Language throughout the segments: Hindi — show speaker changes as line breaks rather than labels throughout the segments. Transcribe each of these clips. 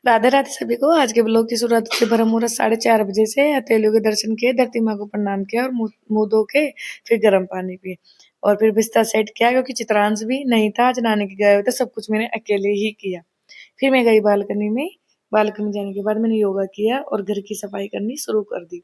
राधे राधे सभी को। आज के ब्लॉग की शुरुआत से ब्रह्म मुहूर्त 4:30 बजे से हथेलियों के दर्शन किए, धरती माँ को प्रणाम किया और मुंह मुंह धो के फिर गर्म पानी पिए और फिर बिस्तर सेट किया क्योंकि चित्रांश भी नहीं था, आज नानी के गए हुए थे। सब कुछ मैंने अकेले ही किया। फिर मैं गई बालकनी में। बालकनी जाने के बाद मैंने योगा किया और घर की सफाई करनी शुरू कर दी।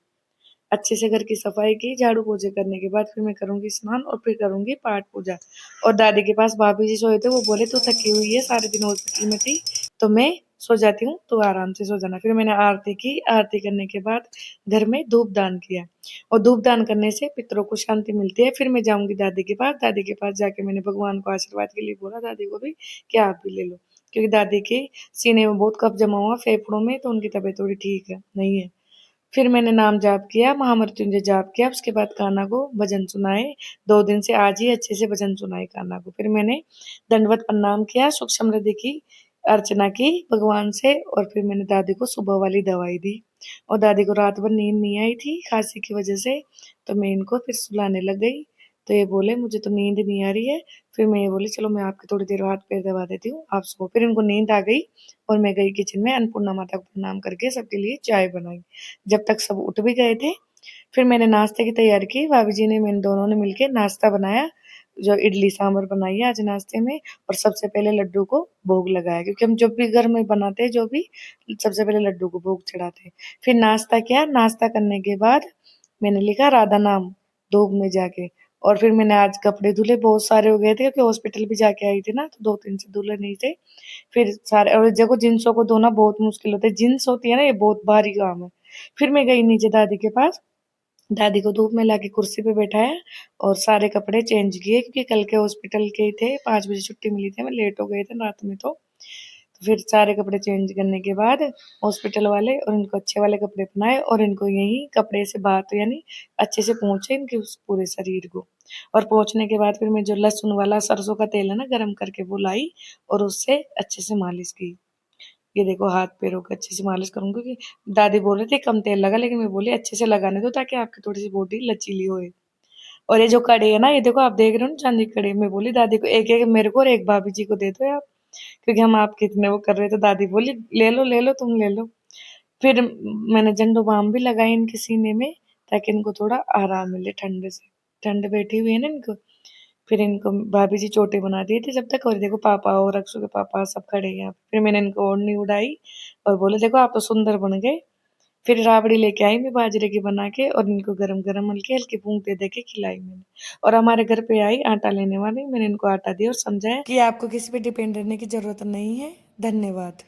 अच्छे से घर की सफाई की, झाड़ू पोछे करने के बाद फिर मैं करूंगी स्नान और फिर करूंगी पाठ पूजा। और दादी के पास भाभी जी सोए थे, वो बोले तू थकी हुई है, सारे दिन हॉस्पिटल में थी तो मैं सो जाती हूँ, तू आराम से सो जाना। फिर मैंने आरती की। आरती करने के बाद घर में धूप दान किया और धूप दान करने से पितरों को शांति मिलती है। फिर मैं जाऊंगी दादी के पास। दादी के पास जाके मैंने भगवान को आशीर्वाद के लिए बोला दादी को भी कि आप भी ले लो, क्योंकि दादी के सीने में बहुत कफ जमा हुआ फेफड़ों में, तो उनकी तबीयत थोड़ी ठीक है नहीं है। फिर मैंने नाम जाप किया, महामृत्युंजय जाप किया। उसके बाद कान्हा को भजन सुनाए। 2 दिन से आज ही अच्छे से भजन सुनाए कान्हा को। फिर मैंने दंडवत प्रणाम किया, सुख समृद्धि की अर्चना की भगवान से। और फिर मैंने दादी को सुबह वाली दवाई दी। और दादी को रात भर नींद नहीं आई थी खांसी की वजह से, तो मैं इनको फिर सुलाने लग गई। तो ये बोले मुझे तो नींद नहीं आ रही है। फिर मैं ये बोली चलो मैं आपके थोड़ी देर हाथ पैर दबा देती हूँ, आप सो। फिर इनको नींद आ गई और मैं गई किचन में, अन्नपूर्णा माता को प्रणाम करके सबके लिए चाय बनाई। जब तक सब उठ भी गए थे, फिर मैंने नाश्ते की तैयारी की। भाभी जी ने, मैंने दोनों ने मिलके नाश्ता बनाया, जो इडली सांभर बनाई है आज नाश्ते में। और सबसे पहले लड्डू को भोग लगाया, क्योंकि हम जब भी घर में बनाते हैं जो भी, सबसे पहले लड्डू को भोग चढ़ाते हैं। फिर नाश्ता किया। नाश्ता करने के बाद मैंने लिखा राधा नाम धूप में जाके। और फिर मैंने आज कपड़े धुले, बहुत सारे हो गए थे क्योंकि हॉस्पिटल भी जाके आई थी ना, तो 2 दिन से धुले नहीं थे। फिर सारे, और देखो जींसों को धोना बहुत मुश्किल होता है, जींस होती है ना, ये बहुत भारी काम है। फिर मैं गई नीचे दादी के पास। दादी को धूप में लाके कुर्सी पे बैठाया और सारे कपड़े चेंज किए, क्योंकि कल के हॉस्पिटल के ही थे, 5 बजे छुट्टी मिली थी, मैं लेट हो गए थे रात में। तो फिर सारे कपड़े चेंज करने के बाद हॉस्पिटल वाले और इनको अच्छे वाले कपड़े पहनाए और इनको यही कपड़े से बात यानी अच्छे से पोंछे इनके उस पूरे शरीर को। और पोंछने के बाद फिर मैं जो लहसुन वाला सरसों का तेल है ना गरम करके वो लाई और उससे अच्छे से मालिश की। ये देखो हाथ पैरों की अच्छे से मालिश करूंगी, क्योंकि दादी बोल रही थी कम तेल लगा, लेकिन मैं बोली अच्छे से लगाने दो ताकि आपकी थोड़ी सी बॉडी लचीली होए। और ये जो कड़े है ना, ये देखो आप देख रहे हो ना, चांदी की कड़े। मैं बोली दादी को एक एक मेरे को और एक भाभी जी को दे दो आप, क्योंकि हम आपके इतने वो कर रहे थे। दादी बोली ले लो तुम ले लो। फिर मैंने झंडू बाम भी लगाई इनके सीने में, ताकि इनको थोड़ा आराम मिले ठंड से। ठंड बैठी हुई है ना इनको। फिर इनको भाभी जी चोटी बना दिए थे जब तक। और देखो पापा और अक्षु के पापा सब खड़े हैं यहाँ पे। फिर मैंने इनको ओढ़नी उड़ाई और बोले देखो आप तो सुंदर बन गए। फिर राबड़ी लेके आई मैं बाजरे की बना के, और इनको गरम गरम हल्की हल्की फूंक दे के खिलाई मैंने। और हमारे घर पे आई आटा लेने वाली, मैंने इनको आटा दिया और समझाया कि आपको किसी पे डिपेंड रहने की जरूरत नहीं है। धन्यवाद।